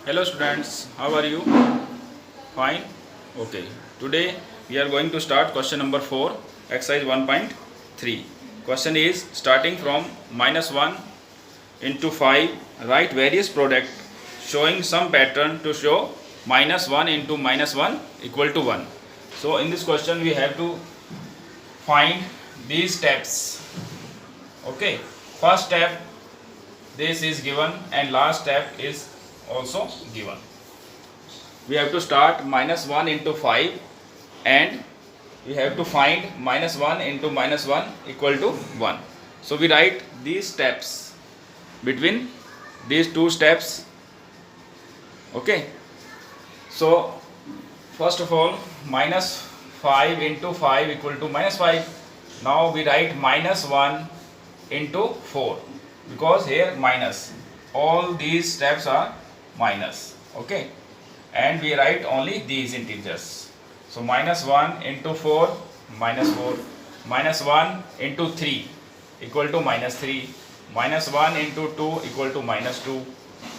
Hello students, how are you? Fine? Okay. Today we are going to start question number 4, exercise 1.3. Question is starting from -1 into 5, write various product showing some pattern to show -1 into -1 equal to 1. So in this question we have to find these steps. Okay. First step this is given and last step is also given. We have to start -1 into 5 and we have to find -1 into -1 equal to 1. So we write these steps between these two steps. Okay. So first of all -5 into 5 equal to -5. Now we write -1 into 4 because here minus, all these steps are minus. Okay, and we write only these integers. So -1 into 4 -4, -1 into 3 equal to -3, -1 into 2 equal to -2,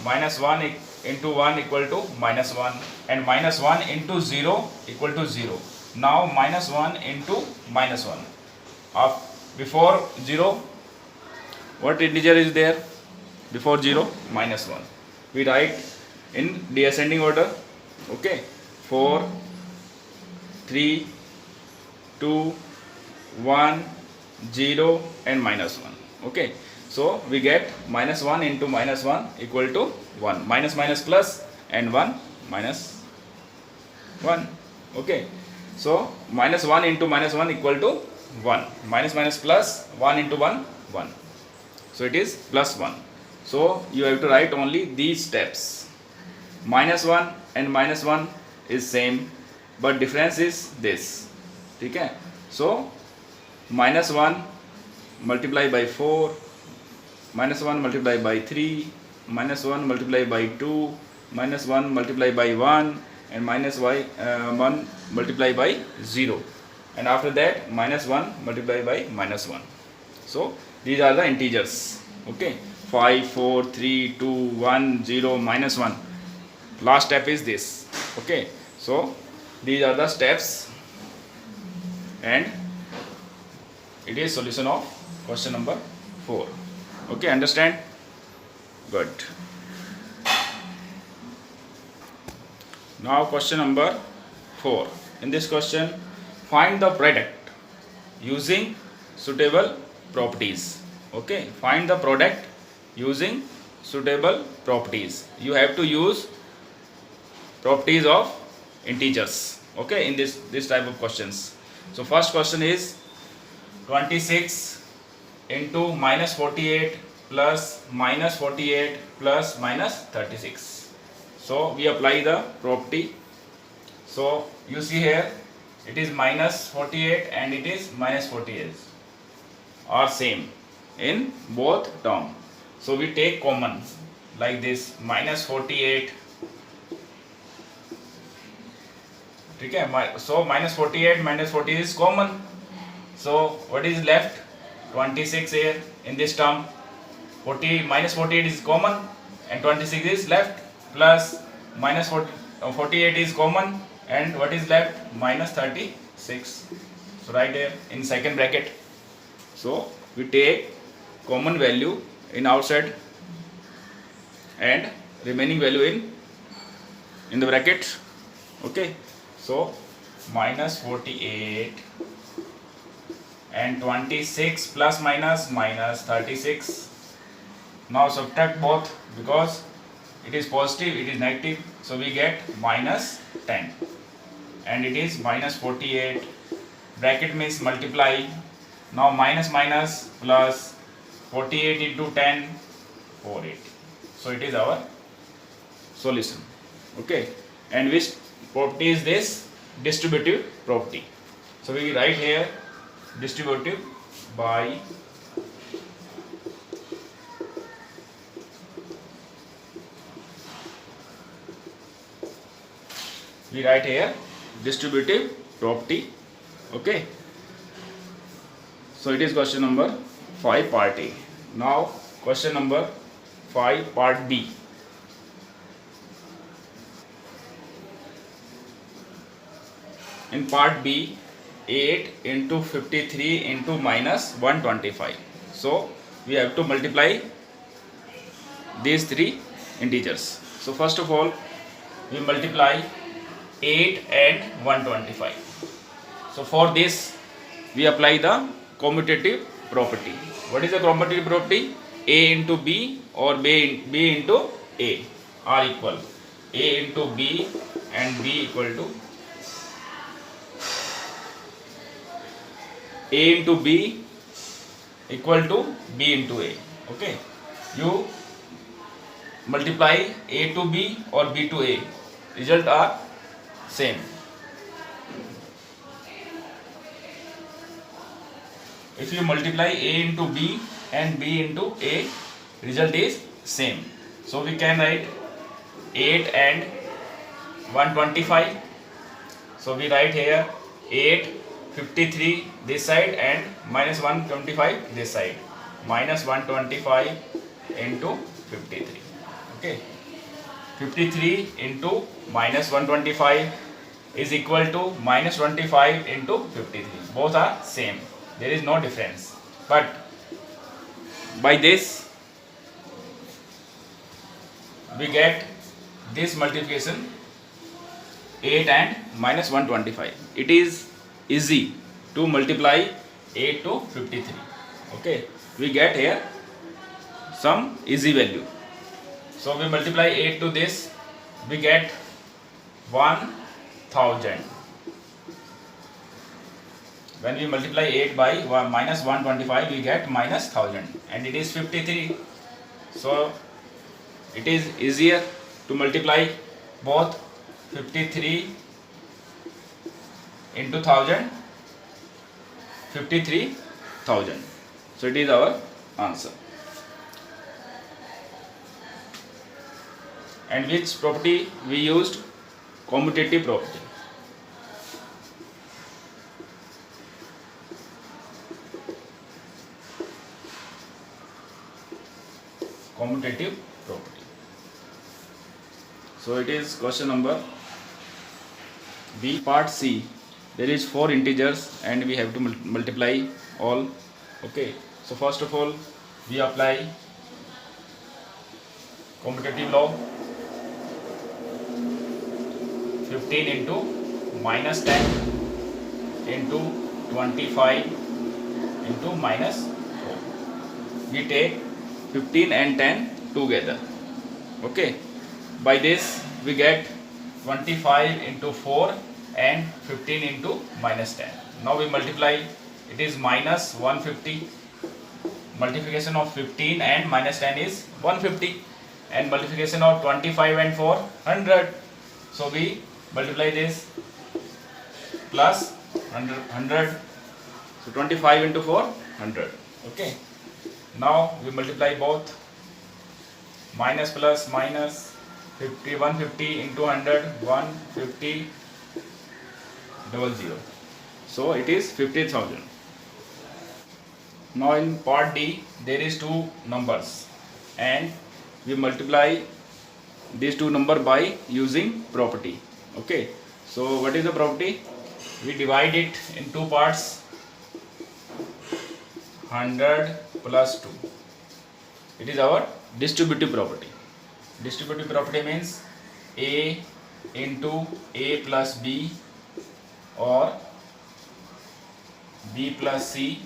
-1 into 1 equal to -1, and -1 into 0 equal to 0. Now -1 into -1. Before 0, what integer is there? Before 0, -1. We write in descending order. Okay, 4, 3, 2, 1, 0 and -1. Okay, so we get -1 into -1 equal to 1. Minus minus plus and 1 minus 1. Okay, so -1 into -1 equal to 1. Minus minus plus 1 into 1 1. So it is +1. So you have to write only these steps. -1 and -1 is same, but difference is this. Okay, so -1 multiply by 4, -1 multiply by 3, -1 multiply by 2, -1 multiply by 1, and -1 multiply by 0, and after that -1 multiply by -1. So these are the integers. Okay, 5, 4, 3, 2, 1, 0, -1. Last step is this. Okay, so these are the steps and it is solution of question number 4. Okay, understand? Good. Now question number 4. In this question, find the product using suitable properties. Okay, find the product using suitable properties. You have to use properties of integers. Okay, in this type of questions. So first question is 26 into -48 plus -48 plus -36. So we apply the property. So you see here it is -48 and it is -48 are same in both term. So we take common like this, -48. Okay, so -48 -40 is common. So what is left? 26 here in this term. -48 is common and 26 is left, plus -48 is common and what is left? -36. So right here in second bracket. So we take common value in outside and remaining value in the bracket. Okay, so -48 and 26 plus minus -36. Now subtract both because it is positive, it is negative, so we get -10 and it is -48. Bracket means multiply. Now minus minus plus 48 into 10, 480. So it is our solution. Okay, and which property is this? Distributive property. So we write here distributive by distributive property. Okay, so it is question number 5 part A. Now question number 5 part B. in part B, 8 into 53 into minus 125. So we have to multiply these three integers. So first of all, we multiply 8 and 125. So for this, we apply the commutative property. What is the commutative property? A into B or B into A are equal. A into B and B equal to A into B equal to B into A. Okay. You multiply A to B or B to A. Result are same. If you multiply A into B and B into A, result is same. So we can write 8 and 125. So we write here 8, 53 this side and minus 125 this side. Minus 125 into 53. Okay. 53 into minus 125 is equal to minus 25 into 53. Both are same. There is no difference. But by this we get this multiplication 8 and minus 125. It is easy to multiply 8 to 53. Okay. We get here some easy value. So we multiply 8 to this, we get 1000. When we multiply 8 by minus 125, we get minus 1000 and it is 53. So it is easier to multiply both 53 into 1000, 53,000. So it is our answer. And which property we used? Commutative property. Commutative property. So it is question number B. Part C. There is 4 integers and we have to multiply all. Okay. So first of all, we apply commutative law. 15 into minus 10 into 25 into minus 4. We take 15 and 10 together. Okay. By this we get 25 into 4 and 15 into minus 10. Now we multiply. It is minus 150. Multiplication of 15 and minus 10 is 150. And multiplication of 25 and 4, 100. So we multiply this plus 100. So 25 into 4, 100. Okay. Now we multiply both. Minus plus minus 50, 150 into 100, 150, 00. So it is 50,000. Now in part D, there is 2 numbers and we multiply these 2 numbers by using property. Okay. So what is the property? We divide it in 2 parts. 100 plus 2. It is our distributive property. Distributive property means A into A plus B or B plus C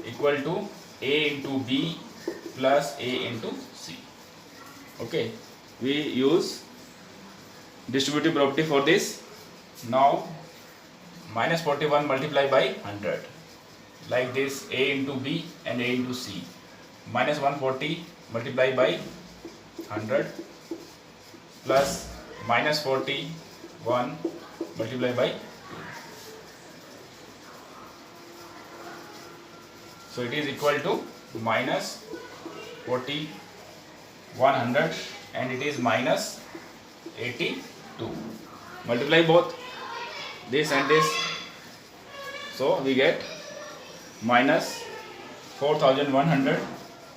equal to A into B plus A into C. Okay. We use distributive property for this. Now minus 41 multiplied by 100. Like this, A into B and A into C. Minus 140 multiplied by 100 plus minus 41 multiplied by 2. So it is equal to minus 40 100 and it is minus 82. Multiply both this and this. So we get minus 4100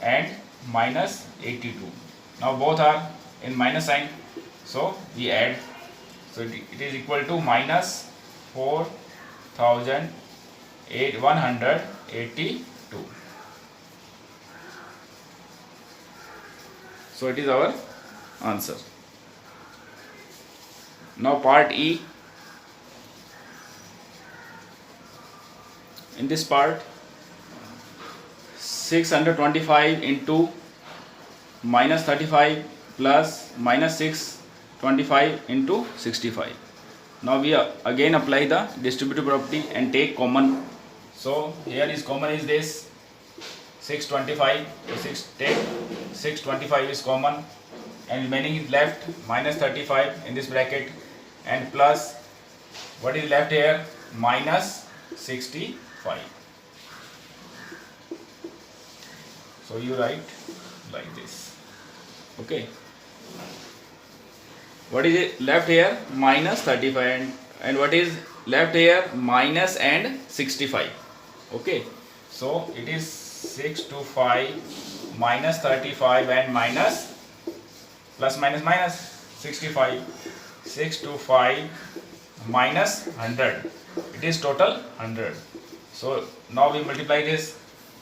and minus 82. Now both are in minus sign. So we add. So it is equal to minus 4182. So it is our answer. Now part E. In this part, 625 into minus 35 plus minus 625 into 65. Now we again apply the distributive property and take common. So here is common is this 625. So take 625 is common, and remaining is left minus 35 in this bracket and plus what is left here minus 65. So you write like this. Okay. What is it left here? Minus 35 and what is left here? Minus and 65. Okay. So it is 625 minus 35 and minus plus minus minus 65. 625 minus 100. It is total 100. So now we multiply this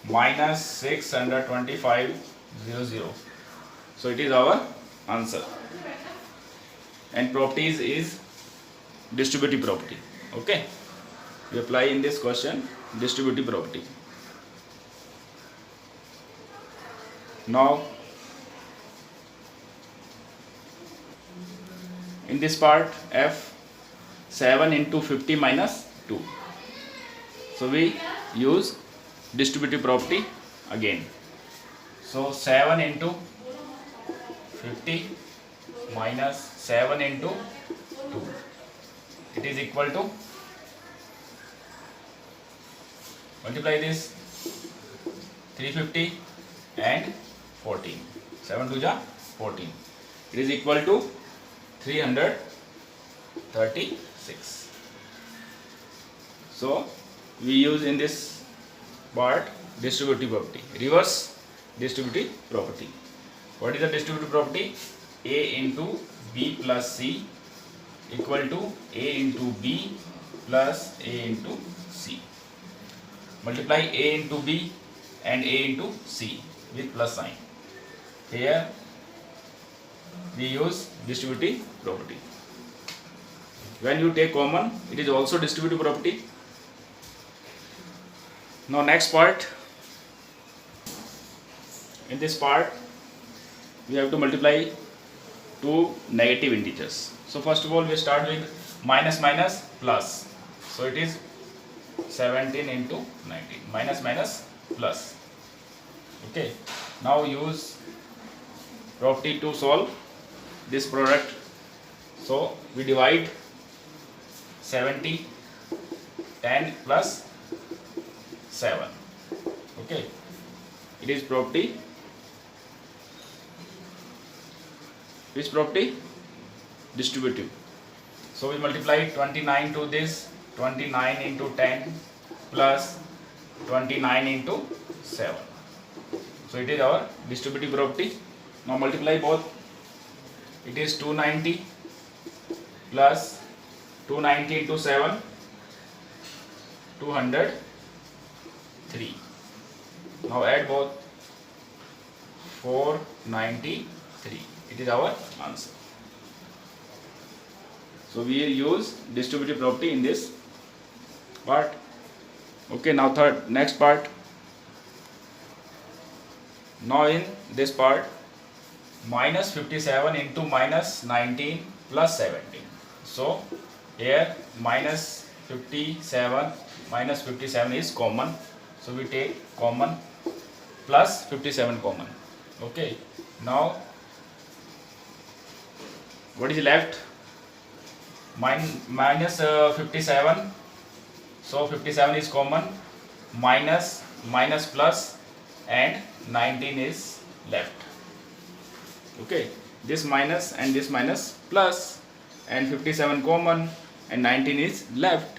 minus 625 00. So it is our answer. And properties is distributive property. Okay, we apply in this question distributive property. Now in this part F, 7 into 50 minus 2. So we use distributive property again. So 7 into 50 minus 7 into 2. It is equal to, multiply this 350 and 14. 7 to the 14. It is equal to 336. So we use in this part distributive property, reverse distributive property. What is the distributive property? A into B plus C equal to A into B plus A into C. Multiply A into B and A into C with plus sign. Here we use distributive property. When you take common, it is also distributive property. Now next part. In this part we have to multiply two negative integers. So first of all we start with minus minus plus. So it is 17 into 19. Minus minus plus. Okay. Now use property to solve this product. So we divide 70, 10 plus 7. Okay. It is property. Which property? Distributive. So we multiply 29 to this, 29 into 10 plus 29 into 7. So it is our distributive property. Now multiply both. It is 290 plus 290 into 7, 203. Now add both, 493. It is our answer. So we use distributive property in this part. Okay, now next part. Now in this part, minus 57 into minus 19 plus 17. So here minus 57 is common. So we take common plus 57 common. Okay. Now what is left? Minus 57. So 57 is common. Minus plus and 19 is left. Okay. This minus and this minus plus and 57 common and 19 is left.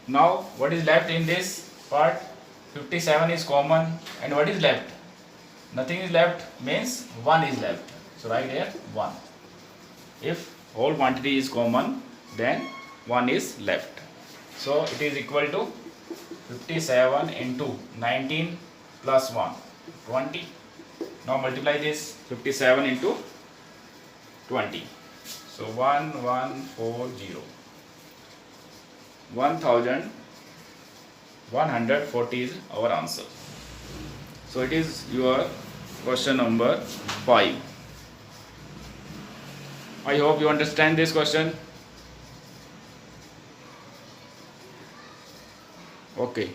Now what is left in this part? 57 is common and what is left? Nothing is left, means 1 is left. So write here 1. If whole quantity is common, then 1 is left. So it is equal to 57 into 19 plus 1, 20. Now multiply this 57 into 20. So 1140. 1140 is our answer. So it is your question number 5. I hope you understand this question. Okay.